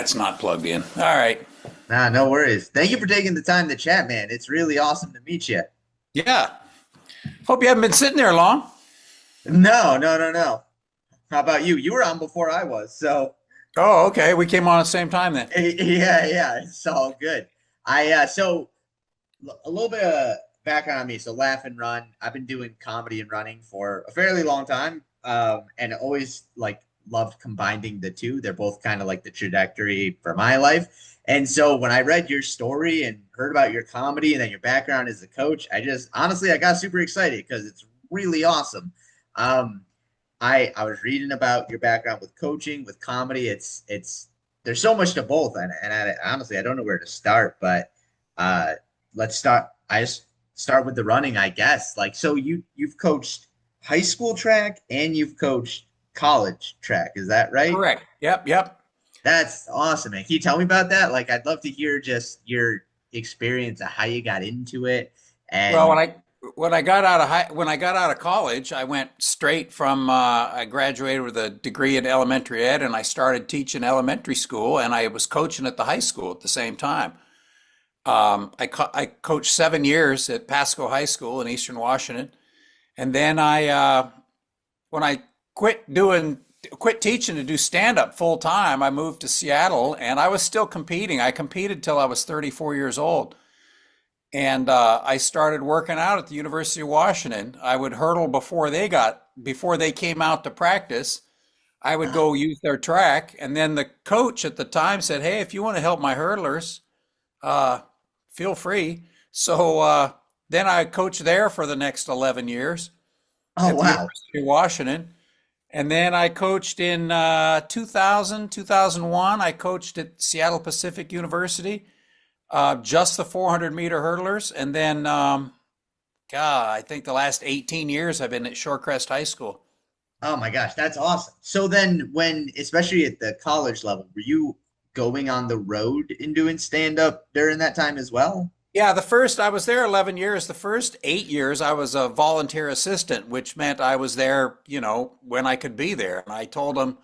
it's not plugged in. All right. Nah, no worries. Thank you for taking the time to chat, man. It's really awesome to meet you. Yeah. Hope you haven't been sitting there long. No, no, no, no. How about you? You were on before I was, so Oh, okay. We came on at the same time then. yeah, yeah, it's all good. A little bit of background on me. So laugh and run. I've been doing comedy and running for a fairly long time, and always like loved combining the two. They're both kind of like the trajectory for my life. And so when I read your story and heard about your comedy and then your background as a coach, I just honestly I got super excited because it's really awesome. Um, I was reading about your background with coaching, with comedy. It's there's so much to both, and honestly I don't know where to start, but uh, let's start. I just start with the running, I guess. Like, so you've coached high school track and you've coached college track. Is that right? Correct. Yep, yep. That's awesome, man. Can you tell me about that? Like, I'd love to hear just your experience of how you got into it. Well, And when I got out of college, I went straight from I graduated with a degree in elementary ed, and I started teaching elementary school, and I was coaching at the high school at the same time. I coached 7 years at Pasco High School in Eastern Washington, and then when I quit teaching to do stand up full time, I moved to Seattle, and I was still competing. I competed till I was 34 years old, and I started working out at the University of Washington. I would hurdle before they came out to practice. I would go use their track, and then the coach at the time said, "Hey, if you want to help my hurdlers, uh, feel free." So then I coached there for the next 11 years oh at the wow. University of Washington. And then I coached in 2000, 2001. I coached at Seattle Pacific University, just the 400-meter hurdlers. And then, God, I think the last 18 years I've been at Shorecrest High School. Oh my gosh, that's awesome. So then especially at the college level, were you going on the road and doing stand up during that time as well? Yeah, I was there 11 years. The first 8 years, I was a volunteer assistant, which meant I was there, when I could be there. And I told them,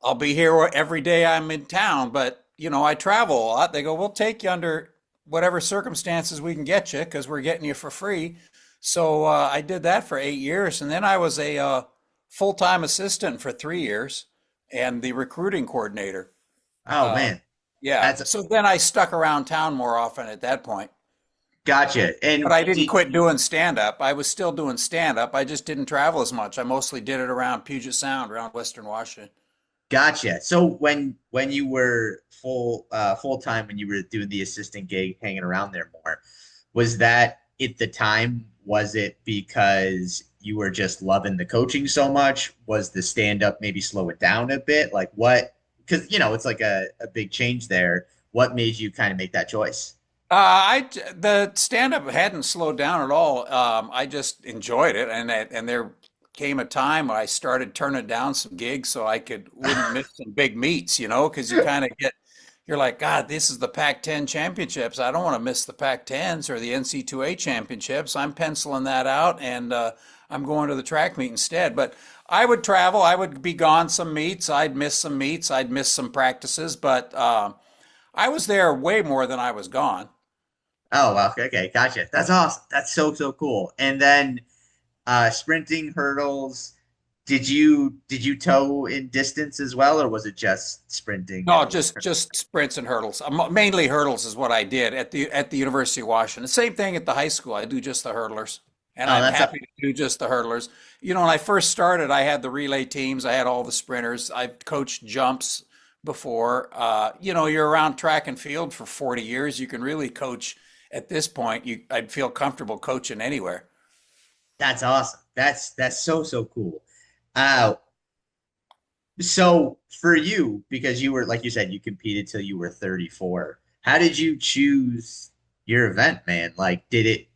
I'll be here every day I'm in town, but, I travel a lot. They go, we'll take you under whatever circumstances we can get you because we're getting you for free. So I did that for 8 years. And then I was a full-time assistant for 3 years and the recruiting coordinator. Oh Uh, man, yeah. that's So then I stuck around town more often at that point. gotcha. But And I didn't quit doing stand up. I was still doing stand up. I just didn't travel as much. I mostly did it around Puget Sound, around Western Washington. gotcha. So when you were full time when you were doing the assistant gig, hanging around there more, was that at the time? Was it because you were just loving the coaching so much? Was the stand up maybe slow it down a bit? Like what? Because it's like a big change there. What made you kind of make that choice? The stand up hadn't slowed down at all. I just enjoyed it, and there came a time when I started turning down some gigs so I wouldn't miss some big meets, because you kind of you're like, God, this is the Pac-10 championships. I don't want to miss the Pac-10s or the NC2A championships. I'm penciling that out, and I'm going to the track meet instead. But I would travel. I would be gone some meets. I'd miss some meets. I'd miss some practices. But I was there way more than I was gone. Oh, well, okay, gotcha. That's awesome. That's so cool. And then sprinting hurdles. Did you tow in distance as well, or was it just sprinting No, and just sprints and hurdles. Mainly hurdles is what I did at the University of Washington. Same thing at the high school. I do just the hurdlers, and oh, I'm that's happy to do just the hurdlers. When I first started, I had the relay teams. I had all the sprinters. I've coached jumps before. You're around track and field for 40 years. You can really coach at this point. I'd feel comfortable coaching anywhere. that's awesome. That's so cool. Uh, so for you, because you were like you said, you competed till you were 34. How did you choose your event, man? Like, did it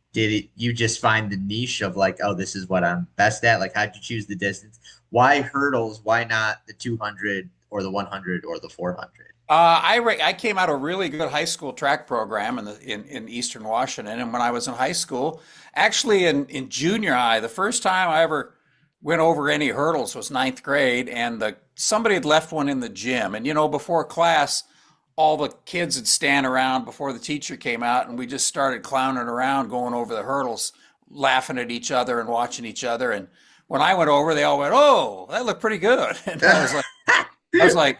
you just find the niche of like, oh, this is what I'm best at? Like, how'd you choose the distance? Why hurdles? Why not the 200 or the 100 or the 400? I came out of a really good high school track program in Eastern Washington, and when I was in high school, actually in junior high, the first time I ever went over any hurdles was ninth grade, and somebody had left one in the gym, and before class, all the kids would stand around before the teacher came out, and we just started clowning around, going over the hurdles, laughing at each other and watching each other. And when I went over, they all went, "Oh, that looked pretty good." And I was like,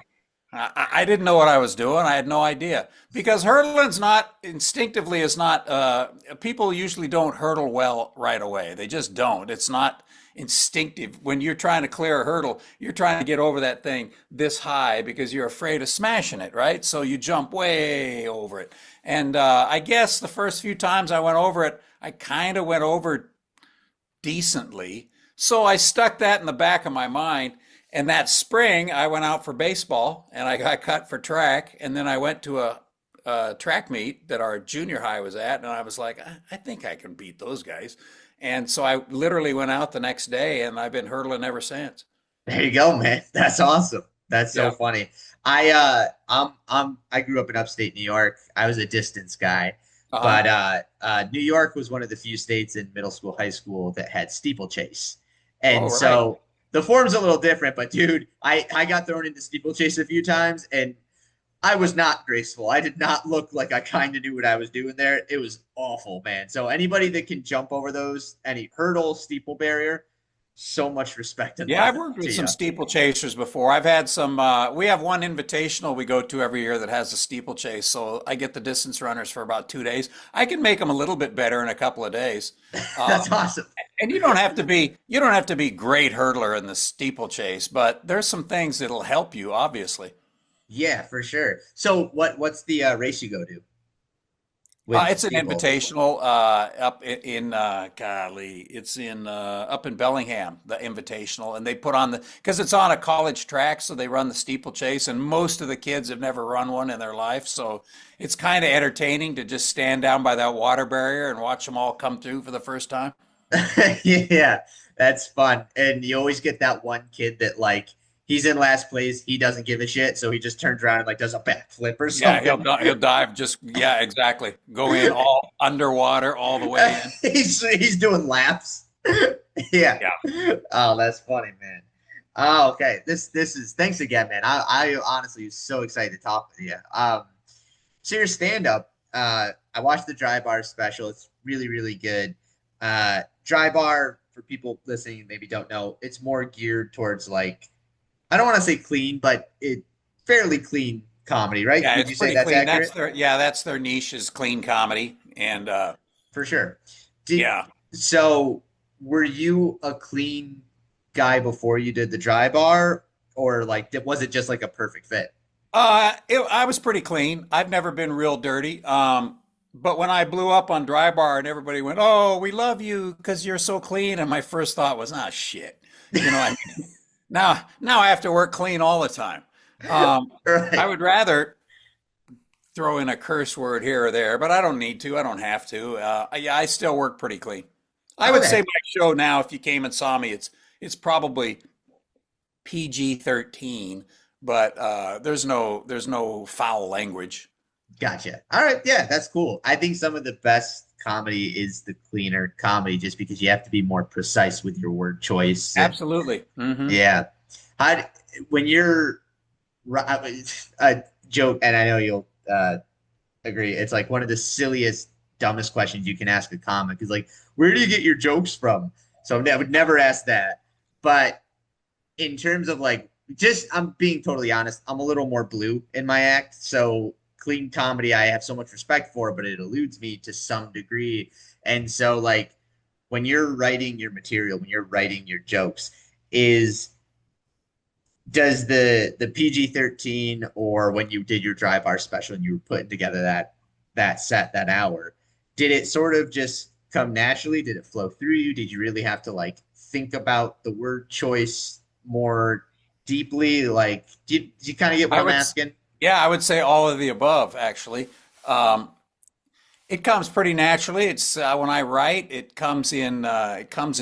I didn't know what I was doing. I had no idea because hurdling's not instinctively is not. People usually don't hurdle well right away. They just don't. It's not instinctive. When you're trying to clear a hurdle, you're trying to get over that thing this high because you're afraid of smashing it, right? So you jump way over it. And I guess the first few times I went over it, I kind of went over decently. So I stuck that in the back of my mind. And that spring, I went out for baseball and I got cut for track. And then I went to a track meet that our junior high was at. And I was like, I think I can beat those guys. And so I literally went out the next day and I've been hurdling ever since. There you go, man. That's awesome. That's so Yeah. funny. I grew up in upstate New York. I was a distance guy, Uh-huh. but New York was one of the few states in middle school, high school that had steeplechase. Oh, And right. so the form's a little different, but dude, I got thrown into steeplechase a few times and I was not graceful. I did not look like I kind of knew what I was doing there. It was awful, man. So anybody that can jump over those, any hurdle, steeple barrier, so much respect and Yeah, I've love worked to with you. some steeplechasers before. I've had some, we have one invitational we go to every year that has a steeplechase. So I get the distance runners for about 2 days. I can make them a little bit better in a couple of days. Uh, That's awesome. and you don't have to be great hurdler in the steeplechase, but there's some things that'll help you, obviously. Yeah, for sure. So what's the race you go to with It's an steeple? invitational up in golly, it's in up in Bellingham, the invitational, and they put on the because it's on a college track, so they run the steeplechase, and most of the kids have never run one in their life, so it's kind of entertaining to just stand down by that water barrier and watch them all come through for the first time. Yeah, that's fun. And you always get that one kid that like he's in last place, he doesn't give a shit, so he just turns around and like does a backflip or Yeah, something. he'll dive just yeah, exactly. Go in all underwater all the way in. He's doing laps. Yeah. Yeah. Oh, that's funny, man. Oh, okay. This is thanks again, man. I honestly was so excited to talk with you. So your stand up, I watched the Dry Bar special. It's really, really good. Dry Bar, for people listening, maybe don't know, it's more geared towards like I don't want to say clean, but it fairly clean comedy, right? Yeah, Would it's you say pretty that's clean. accurate? That's their niche is clean comedy. And For sure. Did yeah. so were you a clean guy before you did the Dry Bar, or like was it just like a perfect fit? I was pretty clean. I've never been real dirty. But when I blew up on Dry Bar and everybody went, "Oh, we love you because you're so clean," and my first thought was, "Ah, shit." You know, I now I have to work clean all the time. Um, I Right. would rather throw in a curse word here or there, but I don't need to. I don't have to. Yeah, I still work pretty clean. I would say Okay. my show now, if you came and saw me, it's probably PG-13, but there's no foul language. Gotcha. All right. Yeah, that's cool. I think some of the best comedy is the cleaner comedy just because you have to be more precise with your word choice. And Absolutely. yeah. How, when you're a joke, and I know you'll agree, it's like one of the silliest, dumbest questions you can ask a comic is like, where do you get your jokes from? So I would never ask that. But in terms of like just I'm being totally honest, I'm a little more blue in my act. So clean comedy I have so much respect for, but it eludes me to some degree. And so like when you're writing your material, when you're writing your jokes, is does the PG-13 or when you did your dry bar special and you were putting together that set that hour, did it sort of just come naturally? Did it flow through you? Did you really have to like think about the word choice more deeply? Like, do you kind of get what I I'm would, asking? yeah, I would say all of the above, actually. Um, it comes pretty naturally. It's when I write, it comes in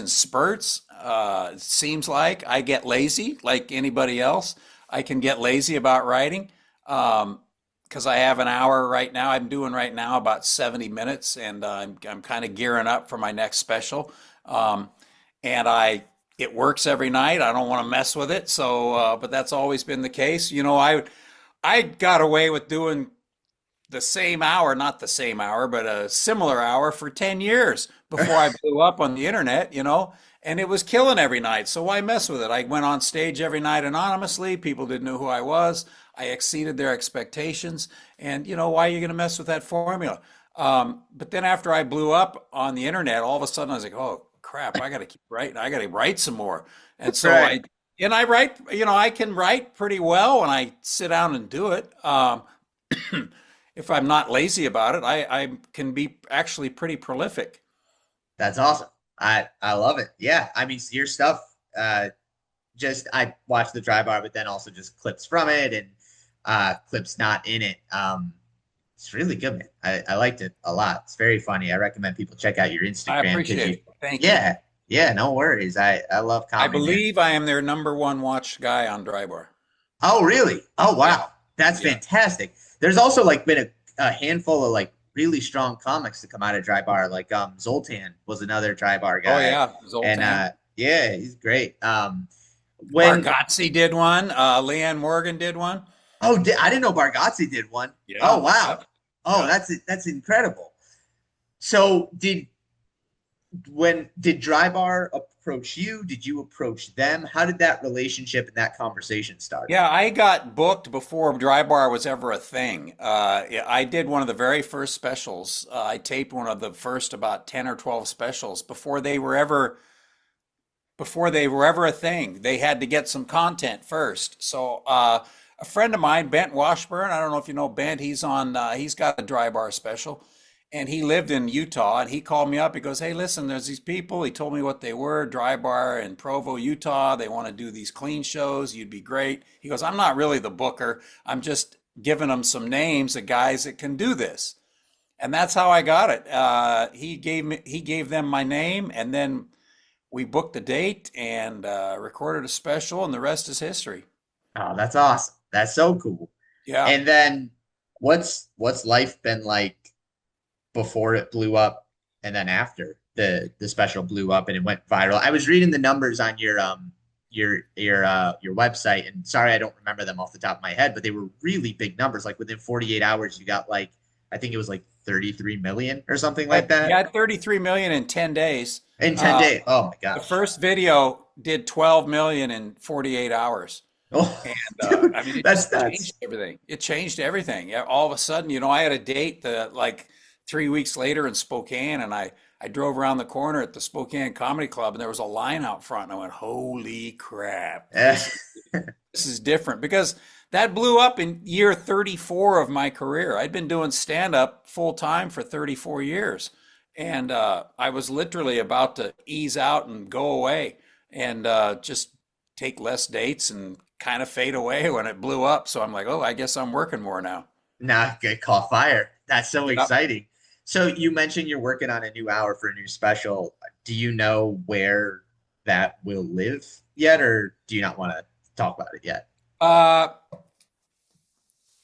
spurts. It seems like I get lazy, like anybody else. I can get lazy about writing because I have an hour right now. I'm doing right now about 70 minutes, and I'm kind of gearing up for my next special. Um, and it works every night. I don't want to mess with it. So, but that's always been the case. I got away with doing the same hour, not the same hour, but a similar hour for 10 years before I blew up on the internet, and it was killing every night. So why mess with it? I went on stage every night anonymously. People didn't know who I was. I exceeded their expectations. And, why are you going to mess with that formula? But then after I blew up on the internet, all of a sudden I was like, oh, crap, I got to keep writing. I got to write some more. And so Right. I write, I can write pretty well when I sit down and do it. If I'm not lazy about it, I can be actually pretty prolific. That's awesome. I love it. Yeah. I mean, your stuff, just I watch the dry bar, but then also just clips from it and clips not in it. It's really good, man. I liked it a lot. It's very funny. I recommend people check out your I Instagram because appreciate you, it. Thank you. yeah, yeah, no worries. I love I comedy, man. believe I am their number one watched guy on Drybar. Oh, really? Oh, Yeah, wow. That's yeah. fantastic. There's also like been a handful of like really strong comics to come out of dry bar. Like Zoltan was another dry bar Oh guy. yeah, And Zoltan. yeah, he's great. When Bargatze did one. Leanne Morgan did one. I didn't know Bargatze did one. Oh, Yeah, wow. yep, Oh, yeah. that's incredible. So did Dry Bar approach you? Did you approach them? How did that relationship and that conversation start? Yeah, I got booked before Drybar was ever a thing. Yeah, I did one of the very first specials. I taped one of the first about 10 or 12 specials before they were ever a thing. They had to get some content first. So a friend of mine, Bent Washburn, I don't know if you know Bent, he's got a dry bar special, and he lived in Utah. And he called me up. He goes, "Hey, listen, there's these people." He told me what they were, dry bar in Provo, Utah. They want to do these clean shows. You'd be great. He goes, "I'm not really the booker. I'm just giving them some names of guys that can do this." And that's how I got it. He gave them my name, and then we booked the date and recorded a special, and the rest is history. Oh, that's awesome. That's so cool. Yeah. And then what's life been like before it blew up and then after the special blew up and it went viral? I was reading the numbers on your website, and sorry I don't remember them off the top of my head, but they were really big numbers. Like within 48 hours you got like I think it was like 33 million or something like Yeah, that 33 million in 10 days. in 10 Uh, days. Oh my the gosh. first video did 12 million in 48 hours. Oh, And dude, I mean, it that's just nuts. changed everything. It changed everything. Yeah, all of a sudden, I had a date like 3 weeks later in Spokane, and I drove around the corner at the Spokane Comedy Club, and there was a line out front, and I went, "Holy crap! Eh, This is different," because that blew up in year 34 of my career. I'd been doing stand up full time for 34 years. And I was literally about to ease out and go away and just take less dates and kind of fade away when it blew up. So I'm like, oh, I guess I'm working more now. Nah, get caught fire. That's so Yep. exciting. So you mentioned you're working on a new hour for a new special. Do you know where that will live yet, or do you not want to talk about it yet? Uh,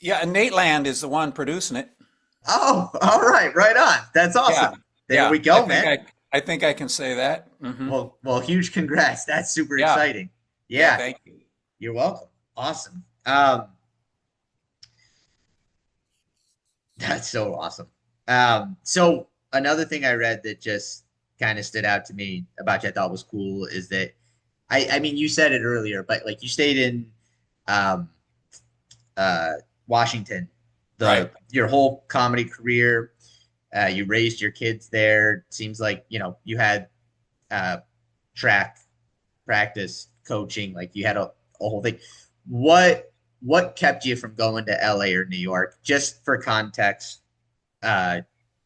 yeah, and Nate Land is the one producing it. Oh, all right, right on. That's Yeah, awesome. There yeah. we I go, think man. I can say that. Well, huge congrats. That's super Yeah, exciting. yeah. Yeah, Thank you. you're welcome. Awesome. That's so awesome. So another thing I read that just kind of stood out to me about you I thought was cool is that I mean you said it earlier, but like you stayed in um uh Washington Right. the your whole comedy career. You raised your kids there. Seems like, you had uh track practice, coaching, like you had a whole thing. What kept you from going to LA or New York? Just for context, uh,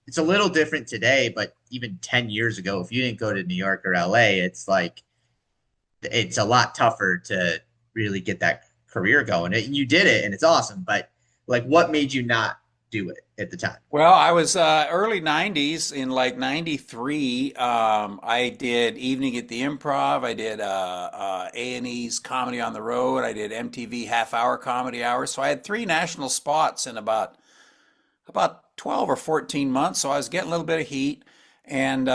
it's a little different today, but even 10 years ago, if you didn't go to New York or LA, it's like it's a lot tougher to really get that career going. And you did it and it's awesome, but like what made you not do it at the time? Well, I was early 90s in like 93. I did Evening at the Improv. I did A&E's Comedy on the Road. I did MTV Half Hour Comedy Hours. So I had three national spots in about 12 or 14 months. So I was getting a little bit of heat. And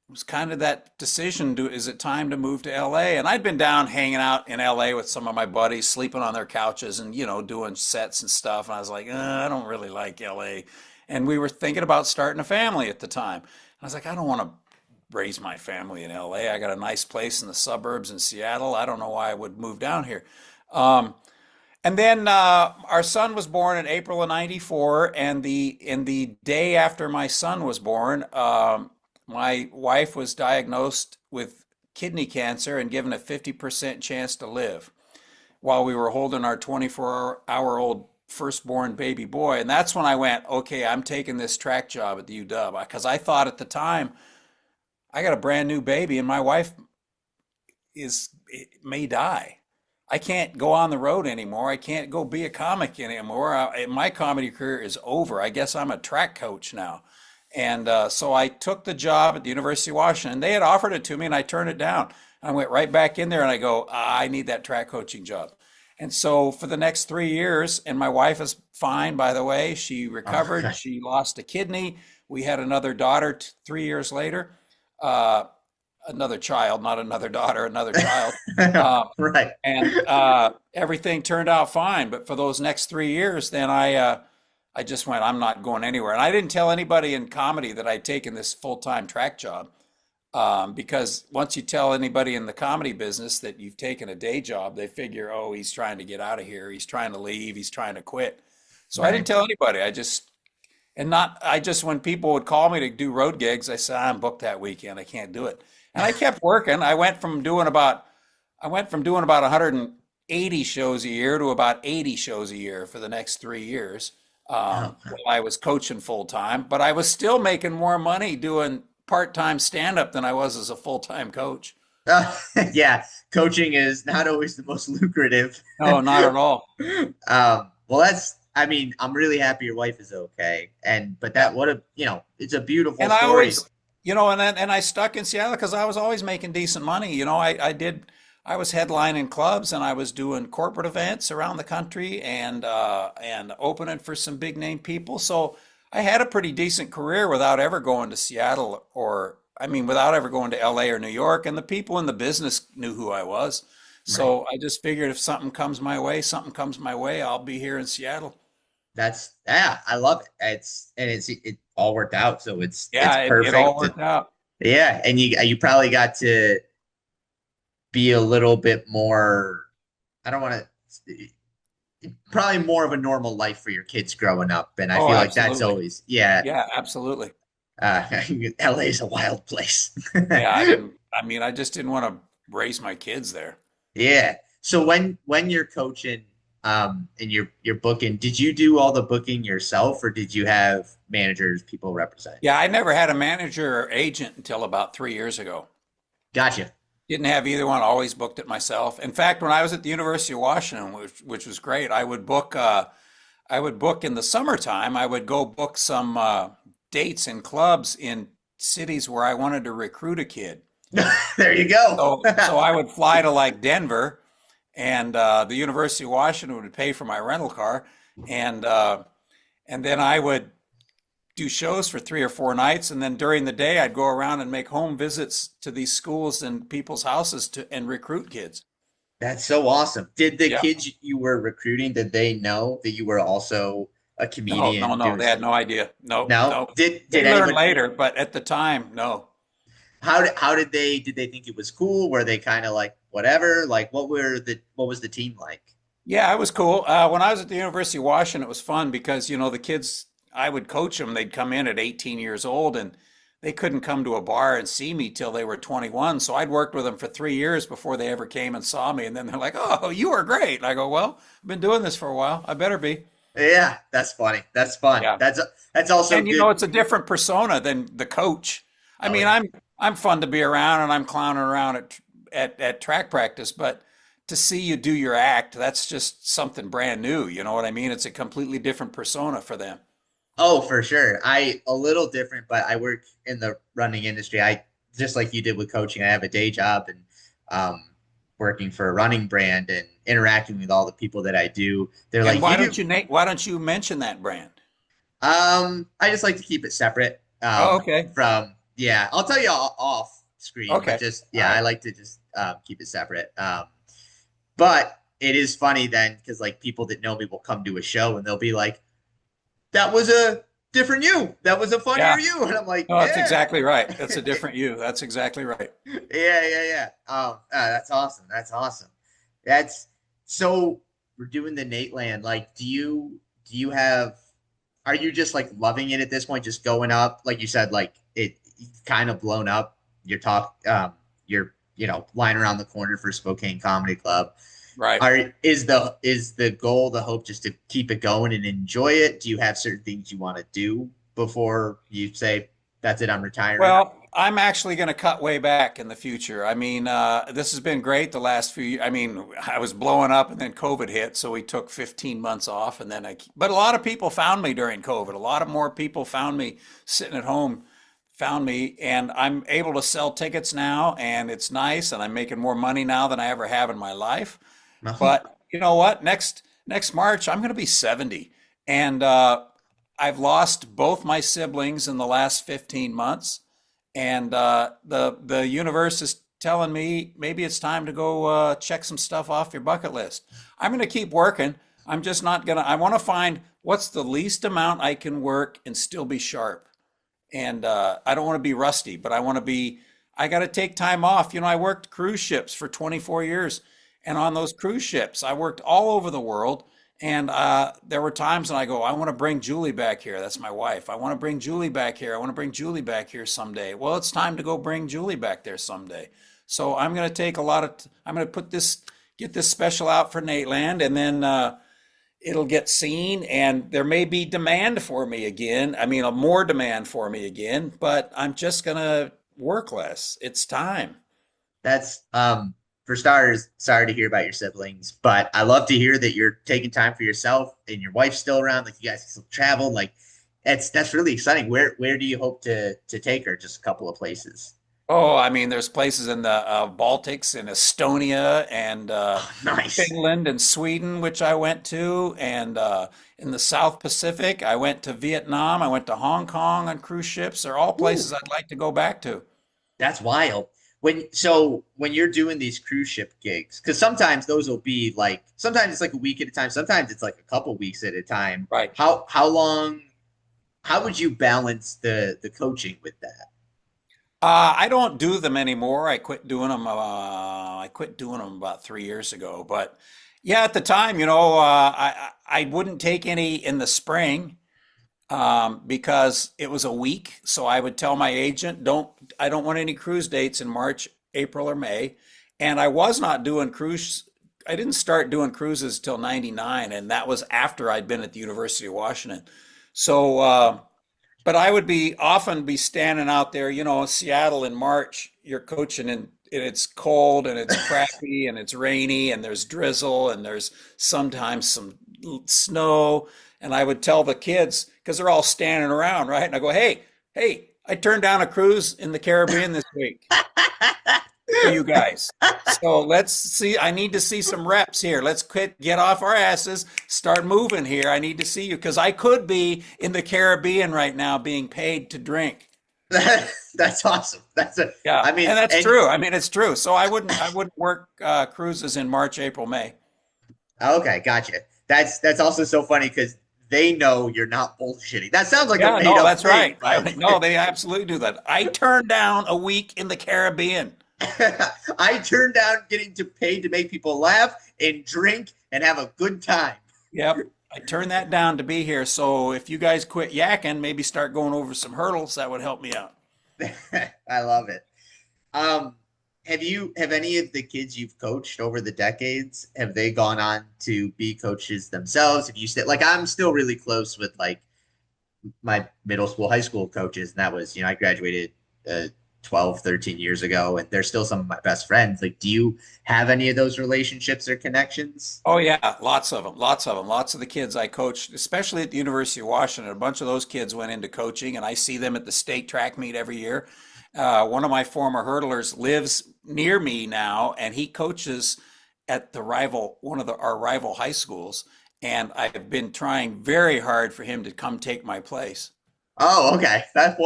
was kind of that decision, is it time to move to LA? And I'd been down hanging out in LA with some of my buddies, sleeping on their couches and, doing sets and stuff. And I was like, I don't really like LA. And we were thinking about starting a family at the time. I was like, I don't want to raise my family in LA. I got a nice place in the suburbs in Seattle. I don't know why I would move down here. Um, and then our son was born in April of '94, and the day after my son was born, my wife was diagnosed with kidney cancer and given a 50% chance to live while we were holding our 24-hour-old firstborn baby boy. And that's when I went, okay, I'm taking this track job at the UW because I thought at the time I got a brand new baby and my wife may die. I can't go on the road anymore. I can't go be a comic anymore. My comedy career is over. I guess I'm a track coach now. And so I took the job at the University of Washington. They had offered it to me and I turned it down. I went right back in there and I go, I need that track coaching job. And so for the next 3 years, and my wife is fine, by the way, she recovered, she lost a kidney. We had another daughter 3 years later, uh, another child, not another daughter, another child. Right. And everything turned out fine. But for those next 3 years, then I just went, I'm not going anywhere. And I didn't tell anybody in comedy that I'd taken this full-time track job. Because once you tell anybody in the comedy business that you've taken a day job, they figure, oh, he's trying to get out of here. He's trying to leave. He's trying to quit. So I didn't Right. tell anybody. I just, when people would call me to do road gigs, I said, I'm booked that weekend. I can't do it. And I kept working. I went from doing about 180 shows a year to about 80 shows a year for the next 3 years. Oh. While I was coaching full time, but I was still making more money doing part-time stand-up than I was as a full-time coach. Yeah, coaching is not always the most lucrative. No, not at all. Well, I mean, I'm really happy your wife is okay. But Yeah. it's a beautiful And I story. always, and I stuck in Seattle because I was always making decent money. I was headlining clubs and I was doing corporate events around the country and opening for some big name people. So I had a pretty decent career without ever going to Seattle without ever going to LA or New York. And the people in the business knew who I was. Right. So I just figured if something comes my way, I'll be here in Seattle. Yeah, I love it. It all worked out, so it's Yeah, it all perfect. worked out. Yeah, and you probably got to be a little bit more. I don't want to. Probably more of a normal life for your kids growing up, and I Oh, feel like that's absolutely. always yeah. Yeah, absolutely. LA is a wild place. Yeah, I just didn't want to raise my kids there. Yeah. So when you're coaching and you're booking, did you do all the booking yourself or did you have managers, people represent? Yeah, I never had a manager or agent until about 3 years ago. Gotcha. Didn't have either one, always booked it myself. In fact, when I was at the University of Washington, which was great, I would book in the summertime. I would go book some dates and clubs in cities where I wanted to recruit a kid. There you go. So I would fly to like Denver, and the University of Washington would pay for my rental car, and and then I would do shows for 3 or 4 nights, and then during the day I'd go around and make home visits to these schools and people's houses and recruit kids. That's so awesome. Did the Yeah. kids you were recruiting, did they know that you were also a No, no, comedian no. doing They had stand? no idea. No, No? no. Did They learned anyone later, but at the time, no. how did they think it was cool? Were they kind of like whatever? Like what was the team like? Yeah, it was cool. When I was at the University of Washington, it was fun because, the kids, I would coach them. They'd come in at 18 years old and they couldn't come to a bar and see me till they were 21. So I'd worked with them for 3 years before they ever came and saw me. And then they're like, oh, you are great. And I go, well, I've been doing this for a while. I better be. Yeah, that's funny. That's fun. Yeah. That's also And good. it's a different persona than the coach. I Oh mean, yeah. I'm fun to be around and I'm clowning around at track practice, but to see you do your act, that's just something brand new. You know what I mean? It's a completely different persona for them. Oh, for sure. I a little different, but I work in the running industry. I just like you did with coaching. I have a day job and um, working for a running brand and interacting with all the people that I do. They're And like, you do. why don't you mention that brand? I just like to keep it separate Oh, okay. from Yeah, I'll tell you off screen, but Okay. just All yeah, I right. like to just keep it separate. But it is funny then because like people that know me will come to a show and they'll be like, "That was a different you. That was a funnier Yeah. you," and I'm like, No, that's "Yeah, exactly right. That's a different you. That's exactly right. yeah." That's awesome. That's awesome. That's so we're doing the Nate Land. Like, do you have? Are you just like loving it at this point? Just going up, like you said, like it kind of blown up. You're lying around the corner for Spokane Comedy Club. Right. Is the goal, the hope, just to keep it going and enjoy it? Do you have certain things you want to do before you say that's it, I'm retiring? Well, I'm actually going to cut way back in the future. I mean, this has been great the last few years. I mean, I was blowing up and then COVID hit, so we took 15 months off and then but a lot of people found me during COVID. A lot of more people found me sitting at home, found me, and I'm able to sell tickets now and it's nice and I'm making more money now than I ever have in my life. No. But you know what? Next March, I'm going to be 70 and I've lost both my siblings in the last 15 months. And the universe is telling me maybe it's time to go check some stuff off your bucket list. I'm going to keep working. I'm just not going to, I want to find what's the least amount I can work and still be sharp. And I don't want to be rusty, but I got to take time off. You know, I worked cruise ships for 24 years. And on those cruise ships, I worked all over the world. And there were times when I go, I want to bring Julie back here. That's my wife. I want to bring Julie back here. I want to bring Julie back here someday. Well, it's time to go bring Julie back there someday. So I'm going to take I'm going to get this special out for Nateland, and then it'll get seen, and there may be demand for me again. I mean, more demand for me again, but I'm just going to work less. It's time. That's for starters, sorry to hear about your siblings, but I love to hear that you're taking time for yourself and your wife's still around. Like you guys can still travel. Like that's really exciting. Where do you hope to take her? Just a couple of places. Oh, I mean, there's places in the Baltics, in Estonia, and Oh, nice. Finland and Sweden, which I went to, and in the South Pacific, I went to Vietnam, I went to Hong Kong on cruise ships. They're all Ooh, places I'd like to go back to. that's wild. When you're doing these cruise ship gigs, because sometimes those will be like sometimes it's like a week at a time, sometimes it's like a couple weeks at a time. Right. How long? How would you balance the coaching with that? I don't do them anymore. I quit doing them. I quit doing them about 3 years ago. But yeah, at the time, you know, I wouldn't take any in the spring. Because it was a week. So I would tell my agent, I don't want any cruise dates in March, April, or May. And I was not doing I didn't start doing cruises till 99, and that was after I'd been at the University of Washington. So, but I would often be standing out there, you know, Seattle in March, you're coaching and it's cold and it's crappy and it's rainy and there's drizzle and there's sometimes some snow. And I would tell the kids, because they're all standing around, right? And I go, hey, I turned down a cruise in the Caribbean this week for you guys. So let's see. I need to see some reps here. Get off our asses, start moving here. I need to see you because I could be in the Caribbean right now being paid to drink. That's awesome. Yeah, I mean, and that's and true. I mean, it's true. So I wouldn't work cruises in March, April, May. okay, gotcha. That's also so funny because they know you're not bullshitting. That sounds like a Yeah, made no, up that's thing, right. but No, they absolutely do that. I turned down a week in the Caribbean. I turned down getting to pay to make people laugh and drink and have a good time. Yep. I turned that down to be here. So if you guys quit yakking, maybe start going over some hurdles, that would help me out. I love it. Um, have any of the kids you've coached over the decades, have they gone on to be coaches themselves? Have you said like I'm still really close with like my middle school, high school coaches, and that was, I graduated 12, 13 years ago, and they're still some of my best friends. Like, do you have any of those relationships or connections? Oh yeah, lots of them, lots of them, lots of the kids I coached, especially at the University of Washington. A bunch of those kids went into coaching, and I see them at the state track meet every year. One of my former hurdlers lives near me now, and he coaches at one of our rival high schools. And I've been trying very hard for him to come take my place. Oh, okay. That's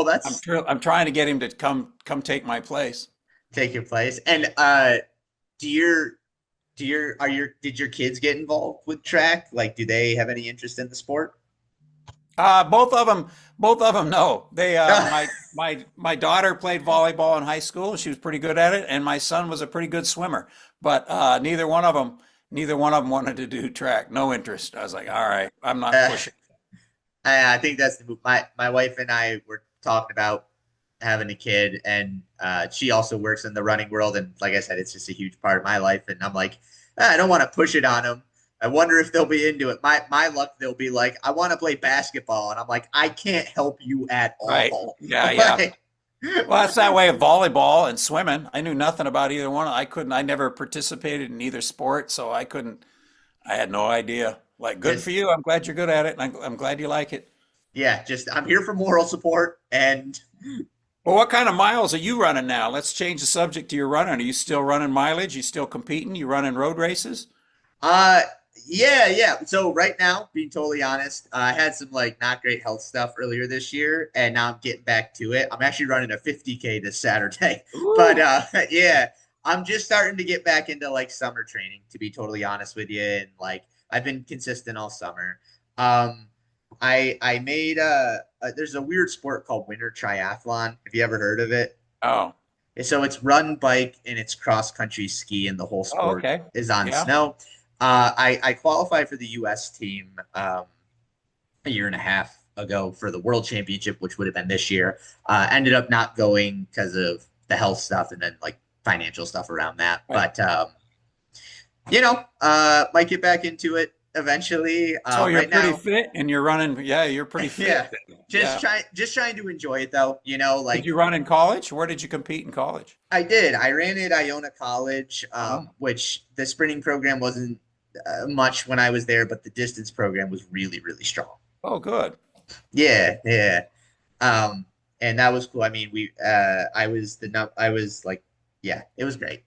I'm trying to get him to come take my place. take your place. And do your did your kids get involved with track? Like, do they have any interest in the sport? Both of them, no. They, my daughter played volleyball in high school. She was pretty good at it, and my son was a pretty good swimmer. But neither one of them wanted to do track. No interest. I was like, all right, I'm not Uh, pushing. I think that's the move. My wife and I were talking about having a kid, and she also works in the running world. And like I said, it's just a huge part of my life. And I'm like, I don't want to push it on them. I wonder if they'll be into it. My luck, they'll be like, I want to play basketball, and I'm like, I can't help you at Right? all. Yeah, yeah. Like, Well, that's that way of volleyball and swimming. I knew nothing about either one. I couldn't. I never participated in either sport, so I couldn't. I had no idea. Like, good for just you. I'm glad you're good at it, and I'm glad you like it. yeah, just I'm here for moral support, and Well, what kind of miles are you running now? Let's change the subject to your running. Are you still running mileage? You still competing? You running road races? Uh, yeah. So right now, being totally honest, I had some like not great health stuff earlier this year, and now I'm getting back to it. I'm actually running a 50K this Saturday, but Ooh. yeah, I'm just starting to get back into like summer training, to be totally honest with you, and like I've been consistent all summer. Um, I made there's a weird sport called winter triathlon. Have you ever heard of it? Oh. So it's run, bike, and it's cross country ski, and the whole Oh, sport okay. is on Yeah. snow. I qualified for the U.S. team a year and a half ago for the World Championship, which would have been this year. Ended up not going because of the health stuff and then like financial stuff around that. Right. But might get back into it eventually. So you're Right pretty now, fit and you're running. Yeah, you're pretty fit. yeah, Yeah. just trying to enjoy it though. Did Like you run in college? Where did you compete in college? I did. I ran at Iona College, Uh-huh. which the sprinting program wasn't much when I was there, but the distance program was really, really strong. Oh, good. Yeah. Um, and that was cool. I mean, I was like, yeah, it was great.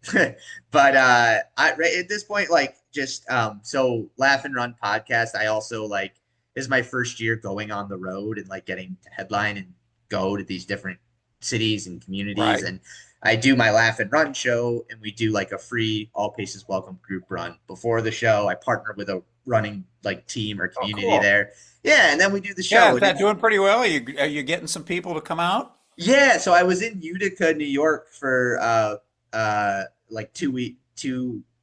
But right at this point, like, just so Laugh and Run podcast, I also like this is my first year going on the road and like getting to headline and go to these different cities and communities. Right. And I do my Laugh and Run show, and we do like a free all paces welcome group run before the show. I partner with a running like team or Oh, community cool. there. Yeah, and then we do the Yeah, show, is and that it's doing pretty well? Are you getting some people to come out? yeah. So I was in Utica, New York for like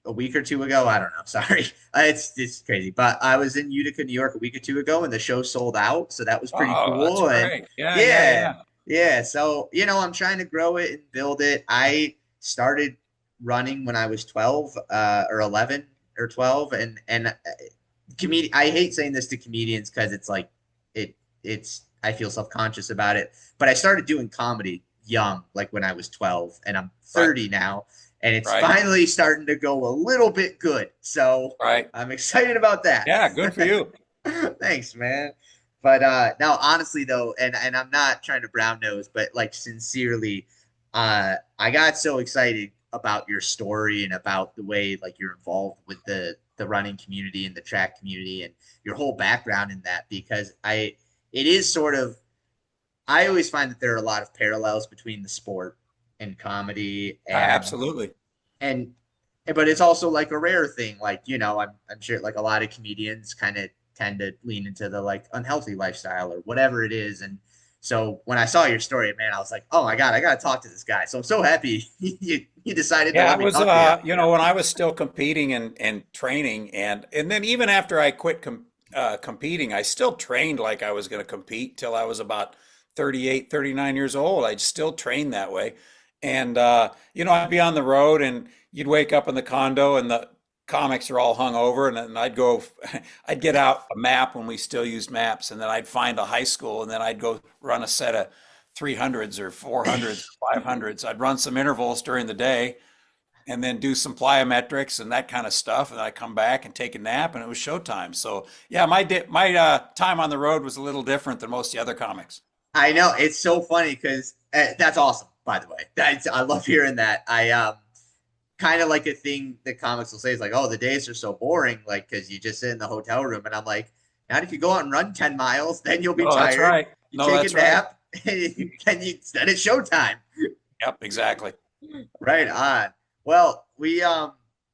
a week or two ago. I don't know. Sorry, it's crazy, but I was in Utica, New York a week or two ago, and the show sold out, so that was pretty Oh, that's cool. And great. Yeah, yeah, yeah, yeah. yeah. So I'm trying to grow it and build it. I started running when I was 12 or 11 or 12, and comedian. I hate saying this to comedians because it's like it's I feel self-conscious about it. But I started doing comedy young, like when I was 12, and I'm Right, 30 now, and it's right, finally starting to go a little bit good. So right. I'm excited about that. Yeah, good for you. Thanks, man. But now honestly though, and I'm not trying to brown nose, but like sincerely, I got so excited about your story and about the way like you're involved with the running community and the track community and your whole background in that because I it is sort of I always find that there are a lot of parallels between the sport and comedy Absolutely. and but it's also like a rare thing. Like, I'm sure like a lot of comedians kind of tend to lean into the like unhealthy lifestyle or whatever it is. And so when I saw your story, man, I was like, oh my God, I got to talk to this guy. So I'm so happy you decided to Yeah, let it me was talk to you. when I was still competing and training and then even after I quit competing, I still trained like I was going to compete till I was about 38, 39 years old. I still trained that way. And I'd be on the road and you'd wake up in the condo and the comics are all hung over and then I'd go I'd get out a map when we still used maps and then I'd find a high school and then I'd go run a set of 300s or 400s, 500s. I'd run some intervals during the day and then do some plyometrics and that kind of stuff. And I come back and take a nap, and it was showtime. So yeah, my time on the road was a little different than most of the other comics. I know it's so funny because that's awesome, by the way. I love hearing that. I kind of like a thing that comics will say is like, oh, the days are so boring, like because you just sit in the hotel room, and I'm like, not if you go out and run 10 miles, then you'll be Oh, that's tired. right. You No, take a that's right. nap, and then it's showtime. Yep, exactly. Right on. Well, we have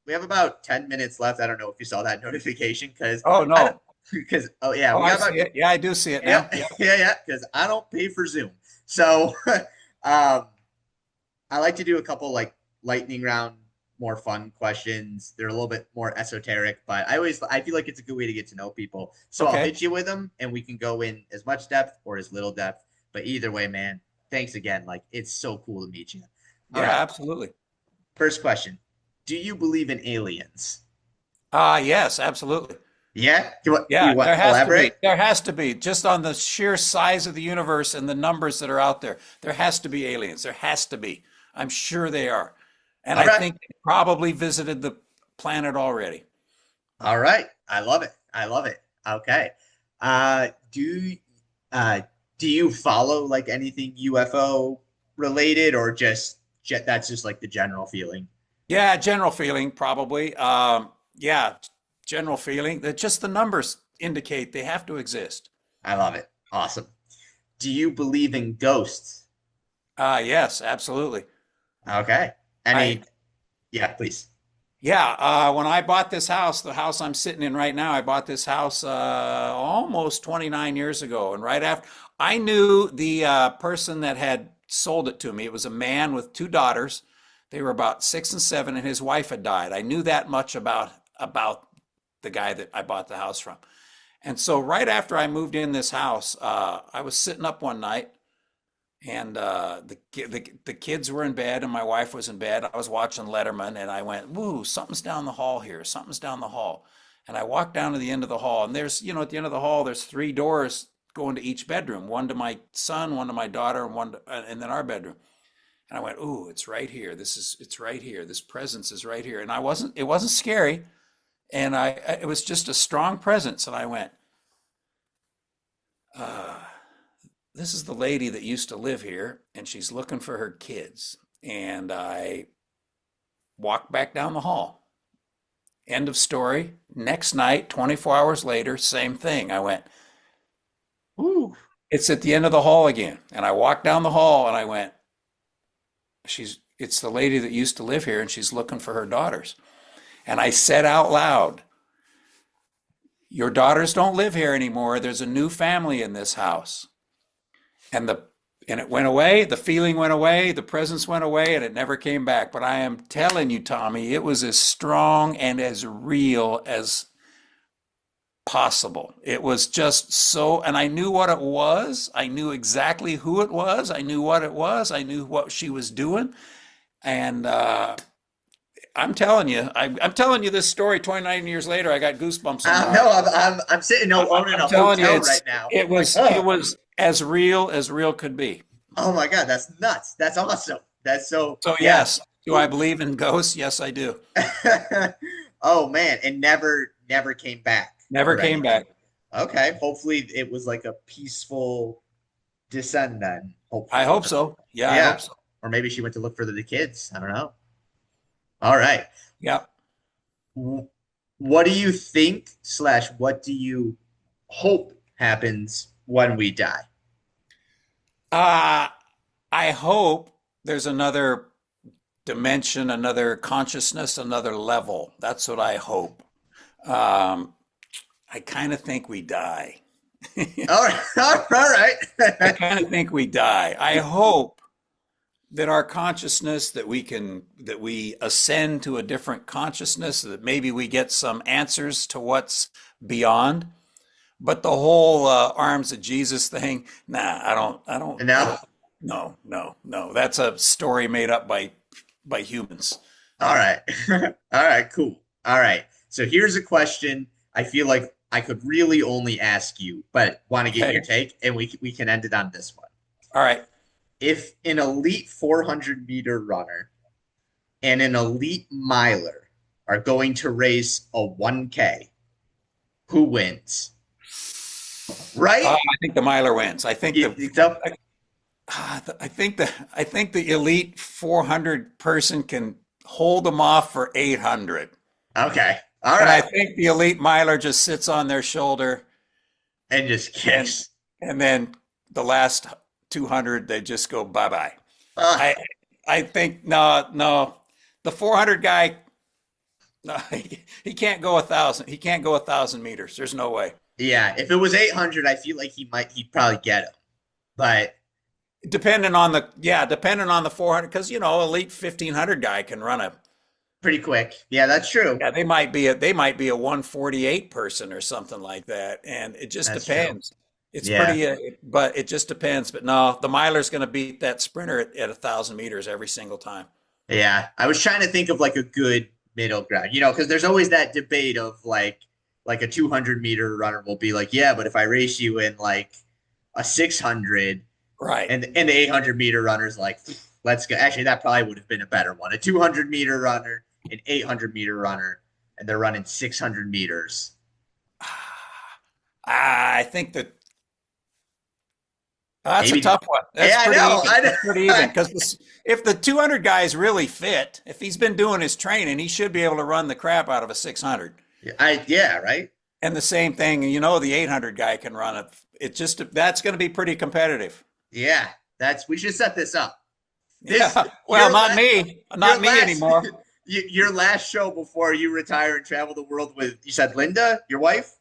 about 10 minutes left. I don't know if you saw that notification because Oh, I don't no. because oh yeah, Oh, we I got about see it. Yeah, I do see it yeah, now. Yep. yeah, because I don't pay for Zoom. So um I like to do a couple like lightning round, more fun questions. They're a little bit more esoteric, but I feel like it's a good way to get to know people. So I'll Okay. hit you with them, and we can go in as much depth or as little depth. But either way, man, thanks again. Like it's so cool to meet you. All Yeah, right, absolutely. first question: do you believe in aliens? Yes, absolutely. Yeah. You Yeah, there want has to be. elaborate? There has to be. Just on the sheer size of the universe and the numbers that are out there, there has to be aliens. There has to be. I'm sure they are. And All I right. think they probably visited the planet already. All right. I love it. I love it. Okay. Uh, do uh, do you follow like anything UFO related, or that's just like the general feeling? Yeah, general feeling, probably. Yeah, general feeling that just the numbers indicate they have to exist. I love it. Awesome. Do you believe in ghosts? Yes, absolutely. Okay. I Any? Yeah, please. Yeah, when I bought this house, the house I'm sitting in right now, I bought this house almost 29 years ago. And right after, I knew the person that had sold it to me. It was a man with two daughters. They were about 6 and 7, and his wife had died. I knew that much about the guy that I bought the house from. And so right after I moved in this house, I was sitting up one night and the kids were in bed and my wife was in bed. I was watching Letterman and I went, "Woo, something's down the hall here. Something's down the hall." And I walked down to the end of the hall and there's, at the end of the hall, there's three doors going to each bedroom, one to my son, one to my daughter, and and then our bedroom. And I went, "Ooh, it's right here. It's right here. This presence is right here." And it wasn't scary. And it was just a strong presence. And I went, uh, this is the lady that used to live here and she's looking for her kids. And I walked back down the hall. End of story. Next night, 24 hours later, same thing. I went, Ooh. it's at the end of the hall again. And I walked down the hall and I went, it's the lady that used to live here and she's looking for her daughters. And I said out loud, your daughters don't live here anymore. There's a new family in this house. And it went away, the feeling went away, the presence went away, and it never came back. But I am telling you, Tommy, it was as strong and as real as possible. It was just so, and I knew what it was. I knew exactly who it was. I knew what it was. I knew what she was doing. And I'm telling you, I'm telling you this story 29 years later. I got goosebumps on my. No, I'm sitting owning I'm a telling you, hotel right now. Like, it oh, was as real could be. oh my God, that's nuts. That's awesome. That's so, So yeah. yes, do I believe in ghosts? Yes, I do. Oh man, and never came back Never or came anything. back. Okay, hopefully it was like a peaceful descent then. I Hopefully, hope so. Yeah, I yeah. hope so. Or maybe she went to look for the kids. I don't know. All right. Yeah. What do you think slash what do you hope happens when we die? Uh, I hope there's another dimension, another consciousness, another level. That's what I hope. Um, I kind of think we die. All right, all right. I kind of think we die. I hope that our consciousness, that we ascend to a different consciousness, that maybe we get some answers to what's beyond. But the whole arms of Jesus thing, nah, I No. don't, no, no, no. That's a story made up by humans. All right. All right, cool. All right. So here's a question I feel like I could really only ask you, but want to get your Okay. take, and we can end it on this one. All right. If an elite 400-meter runner and an elite miler are going to race a 1K, who wins? Right? I think the miler wins. So, I think the elite 400 person can hold them off for 800. okay. All And I right. think the elite miler just sits on their shoulder And just and kicks. and then the last 200, they just go bye-bye. Uh, I I think no, no. The 400 guy, no, he can't go 1,000. He can't go 1,000 meters. There's no way. yeah, if it was 800, I feel like he'd probably get him. But Depending on the 400, because elite 1,500 guy can run a. pretty quick. Yeah, that's true. Yeah, they might be a 148 person or something like that, and it just That's true. depends. It's Yeah. pretty, but it just depends. But no, the miler's going to beat that sprinter at 1,000 meters every single time. Yeah. I was trying to think of like a good middle ground, because there's always that debate of like a 200-meter runner will be like, yeah, but if I race you in like a 600 Right. and the 800-meter runner's like, let's go. Actually, that probably would have been a better one. A 200-meter runner, an 800-meter runner, and they're running 600 meters. I think that that's a Maybe. tough one. That's Yeah, I pretty know. even. I That's pretty even know. because if the 200 guy is really fit, if he's been doing his training, he should be able to run the crap out of a 600. Yeah, right. And the same thing, the 800 guy can run it. It just that's going to be pretty competitive. Yeah, we should set this up. This Yeah. Well, your not last me, your not me last anymore. your last show before you retire and travel the world with, you said Linda, your wife?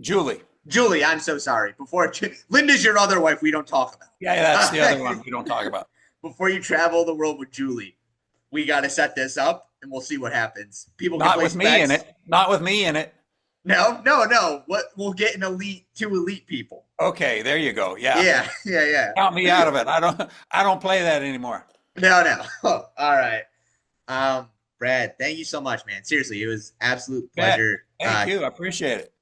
Julie. Julie, I'm so sorry. Linda's your other wife we don't talk about. Yeah, that's the other one we don't talk about. Before you travel the world with Julie, we got to set this up and we'll see what happens. People can Not place with me in bets. it. Not with me in it. No, no, no. What, we'll get two elite people. Okay, there you go. Yeah. Yeah, yeah, yeah. Count me out of it. I don't play that anymore. No, no. All right. Brad, thank you so much, man. Seriously, it was absolute Bet. pleasure. Thank you. I appreciate it.